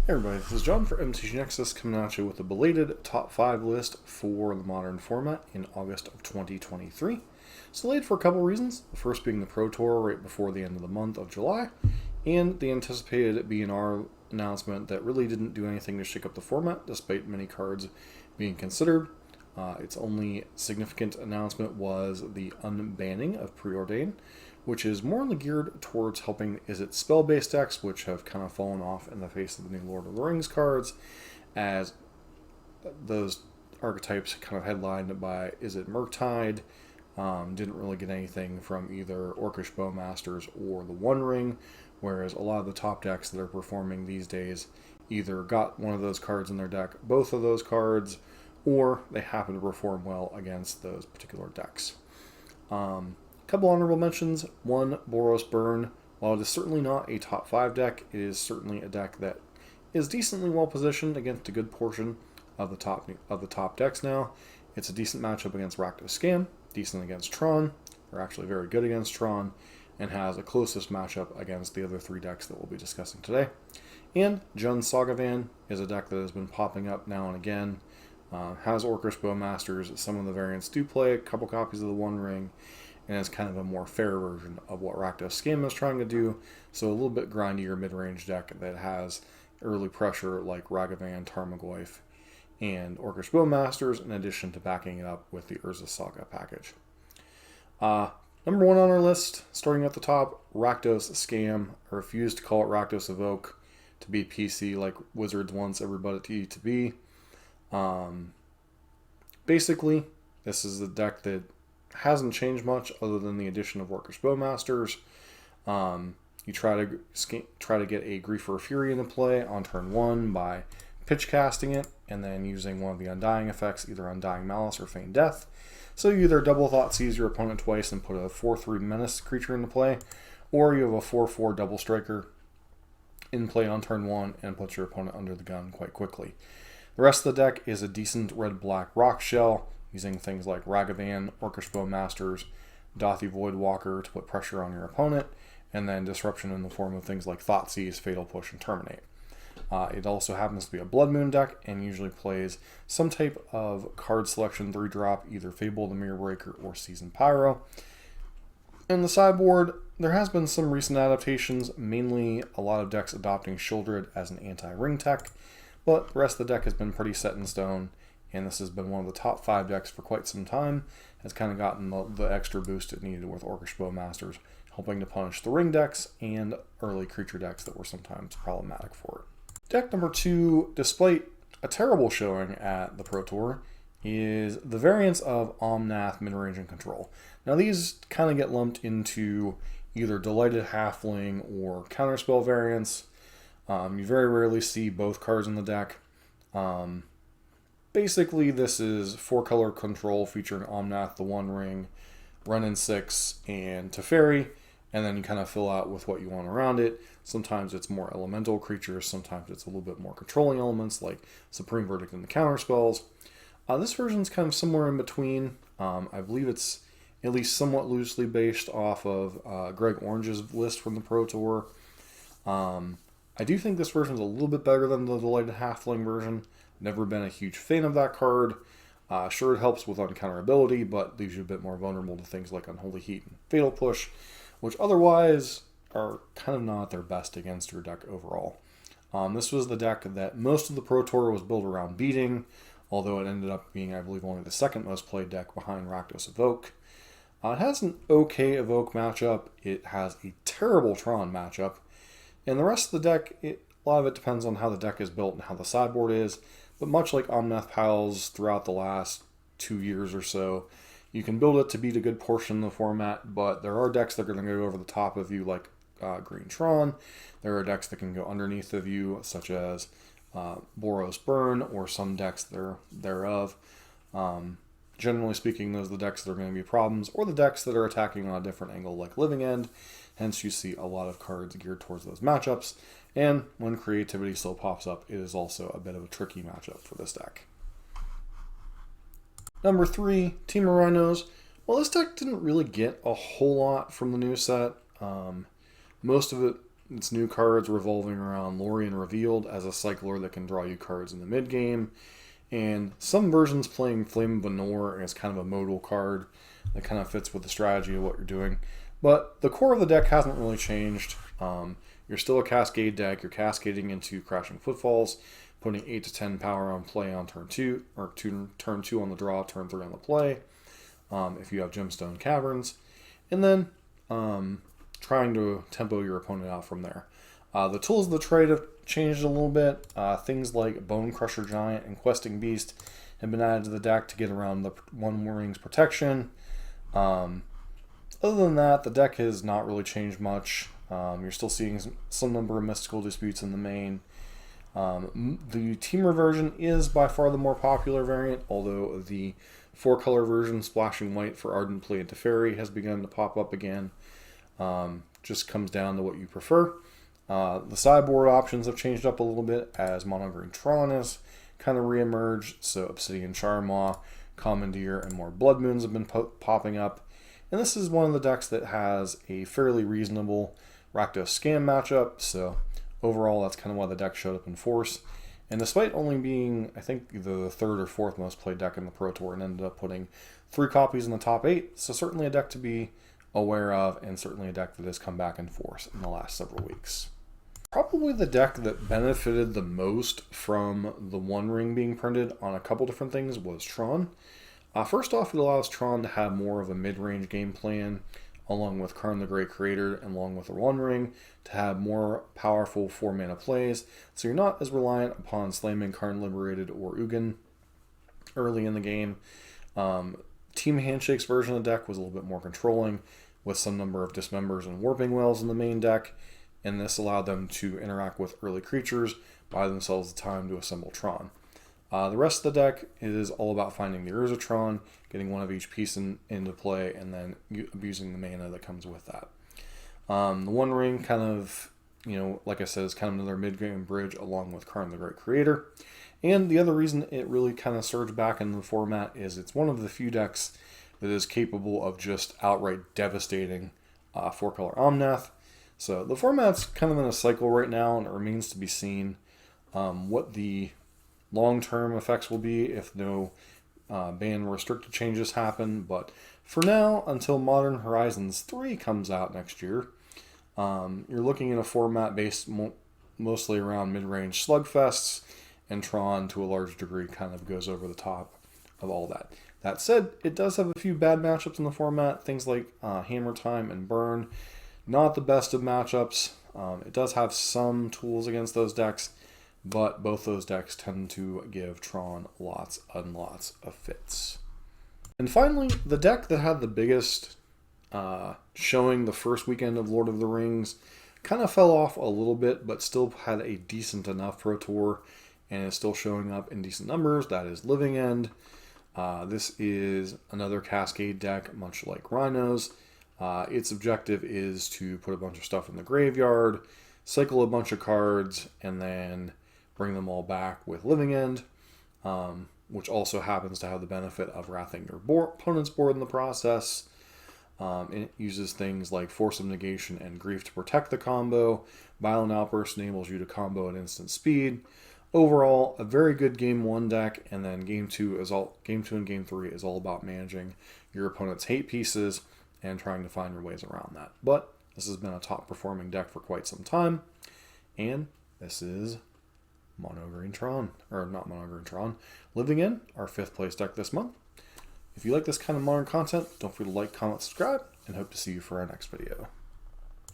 Hey everybody, this is John for MTG Nexus coming at you with a belated top 5 list for the Modern format in August of 2023. It's delayed for a couple reasons, the first being the Pro Tour right before the end of the month of July, and the anticipated BNR announcement that really didn't do anything to shake up the format despite many cards being considered. Its only significant announcement was the unbanning of Preordain, which is more geared towards helping spell-based decks, which have kind of fallen off in the face of the new Lord of the Rings cards, as those archetypes kind of headlined by Murktide didn't really get anything from either Orcish Bowmasters or the One Ring, whereas a lot of the top decks that are performing these days either got one of those cards in their deck, both of those cards, or they happen to perform well against those particular decks. Couple honorable mentions. One, Boros Burn. While it is certainly not a top 5 deck, it is certainly a deck that is decently well positioned against a good portion of the top decks now. It's a decent matchup against Rakdos Scam, decent against Tron, or actually very good against Tron, and has a closest matchup against the other 3 decks that we'll be discussing today. And Jund Sagavan is a deck that has been popping up now and again. Has Orcish Bowmasters. Some of the variants do play a couple copies of the One Ring, and it's kind of a more fair version of what Rakdos Scam is trying to do, so a little bit grindier mid-range deck that has early pressure like Ragavan, Tarmogoyf, and Orcish Bowmasters, in addition to backing it up with the Urza Saga package. Number 1 on our list, starting at the top, Rakdos Scam. I refuse to call it Rakdos Evoke to be PC like Wizards wants everybody to be. Basically, this is a deck that hasn't changed much other than the addition of Orcish Bowmasters. You try to get a Grief or Fury into play on turn 1 by pitch casting it, and then using one of the Undying effects, either Undying Malice or Feign Death. So you either double thought seize your opponent twice and put a 4/3 menace creature into play, or you have a 4/4 double striker in play on turn 1 and put your opponent under the gun quite quickly. The rest of the deck is a decent red-black rock shell, using things like Ragavan, Orcish Bowmasters, Dathi Voidwalker to put pressure on your opponent, and then disruption in the form of things like Thoughtseize, Fatal Push, and Terminate. It also happens to be a Blood Moon deck, and usually plays some type of card selection 3-drop, either Fable the Mirror Breaker or Seasoned Pyro. In the sideboard, there has been some recent adaptations, mainly a lot of decks adopting Sheoldred as an anti-ring tech, but the rest of the deck has been pretty set in stone, and this has been one of the top 5 decks for quite some time. Has kind of gotten the extra boost it needed with Orcish Bowmasters, helping to punish the ring decks and early creature decks that were sometimes problematic for it. Deck number 2, despite a terrible showing at the Pro Tour, is the variants of Omnath, Midrange Control. Now these kind of get lumped into either Delighted Halfling or Counterspell variants. You very rarely see both cards in the deck. Basically, this is 4-color control featuring Omnath, the One Ring, Run in 6, and Teferi, and then you kind of fill out with what you want around it. Sometimes it's more elemental creatures, sometimes it's a little bit more controlling elements like Supreme Verdict and the Counterspells. This version is kind of somewhere in between. I believe it's at least somewhat loosely based off of Greg Orange's list from the Pro Tour. I do think this version is a little bit better than the Delighted Halfling version. Never been a huge fan of that card. Sure, it helps with uncounterability, but leaves you a bit more vulnerable to things like Unholy Heat and Fatal Push, which otherwise are kind of not their best against your deck overall. This was the deck that most of the Pro Tour was built around beating, although it ended up being, I believe, only the second most played deck behind Rakdos Evoke. It has an okay Evoke matchup. It has a terrible Tron matchup. And the rest of the deck, a lot of it depends on how the deck is built and how the sideboard is. But much like Omnath Pals throughout the last 2 years or so, you can build it to beat a good portion of the format, but there are decks that are going to go over the top of you, like Green Tron. There are decks that can go underneath of you, such as Boros Burn, or some decks thereof. Generally speaking, those are the decks that are going to be problems, or the decks that are attacking on a different angle, like Living End. Hence, you see a lot of cards geared towards those matchups. And when creativity still pops up, it is also a bit of a tricky matchup for this deck. Number 3, Team Muranos. Well, this deck didn't really get a whole lot from the new set. Most of it its new cards revolving around Lorien Revealed as a cycler that can draw you cards in the mid game, and some versions playing Flame of Venor as kind of a modal card that kind of fits with the strategy of what you're doing. But the core of the deck hasn't really changed. You're still a Cascade deck. You're cascading into Crashing Footfalls, putting 8 to 10 power on play on turn 2, or turn 2 on the draw, turn 3 on the play, if you have Gemstone Caverns. And then trying to tempo your opponent out from there. The tools of the trade have changed a little bit. Things like Bone Crusher Giant and Questing Beast have been added to the deck to get around the One Ring's protection. Other than that, the deck has not really changed much. You're still seeing some number of mystical disputes in the main. The Teamer version is by far the more popular variant, although the 4-color version, Splashing White for Ardent Play and Teferi, has begun to pop up again. Just comes down to what you prefer. The sideboard options have changed up a little bit as Mono Green Tron has kind of re-emerged, so Obsidian Charmaw, Commandeer, and more Blood Moons have been popping up. And this is one of the decks that has a fairly reasonable Rakdos Scam matchup, so overall that's kind of why the deck showed up in force. And despite only being, I think, the 3rd or 4th most played deck in the Pro Tour, and ended up putting 3 copies in the top 8, so certainly a deck to be aware of, and certainly a deck that has come back in force in the last several weeks. Probably the deck that benefited the most from the One Ring being printed on a couple different things was Tron. First off, it allows Tron to have more of a mid-range game plan, along with Karn the Great Creator, and along with the One Ring, to have more powerful 4-mana plays, so you're not as reliant upon slamming Karn Liberated or Ugin early in the game. Team Handshake's version of the deck was a little bit more controlling, with some number of Dismembers and Warping Wells in the main deck, and this allowed them to interact with early creatures, buy themselves the time to assemble Tron. The rest of the deck is all about finding the Urza Tron, getting one of each piece into play, and then abusing the mana that comes with that. The One Ring kind of, like I said, is kind of another mid-game bridge along with Karn the Great Creator. And the other reason it really kind of surged back in the format is it's one of the few decks that is capable of just outright devastating 4-color Omnath. So the format's kind of in a cycle right now, and it remains to be seen what the long-term effects will be if no ban restricted changes happen. But for now, until Modern Horizons 3 comes out next year, you're looking at a format based mostly around mid-range slugfests, and Tron to a large degree kind of goes over the top of all that. That said, it does have a few bad matchups in the format, things like Hammer Time and Burn. Not the best of matchups. It does have some tools against those decks, but both those decks tend to give Tron lots and lots of fits. And finally, the deck that had the biggest showing the first weekend of Lord of the Rings kind of fell off a little bit, but still had a decent enough Pro Tour, and is still showing up in decent numbers. That is Living End. This is another Cascade deck, much like Rhinos. Its objective is to put a bunch of stuff in the graveyard, cycle a bunch of cards, and then bring them all back with Living End, which also happens to have the benefit of wrathing your opponent's board in the process. It uses things like Force of Negation and Grief to protect the combo. Violent Outburst enables you to combo at instant speed. Overall, a very good Game 1 deck, and then Game 2 and Game 3 is all about managing your opponent's hate pieces and trying to find your ways around that. But this has been a top performing deck for quite some time, and this is Mono Green Tron, or not Mono Green Tron, Living In, our 5th place deck this month. If you like this kind of modern content, don't forget to like, comment, subscribe, and hope to see you for our next video.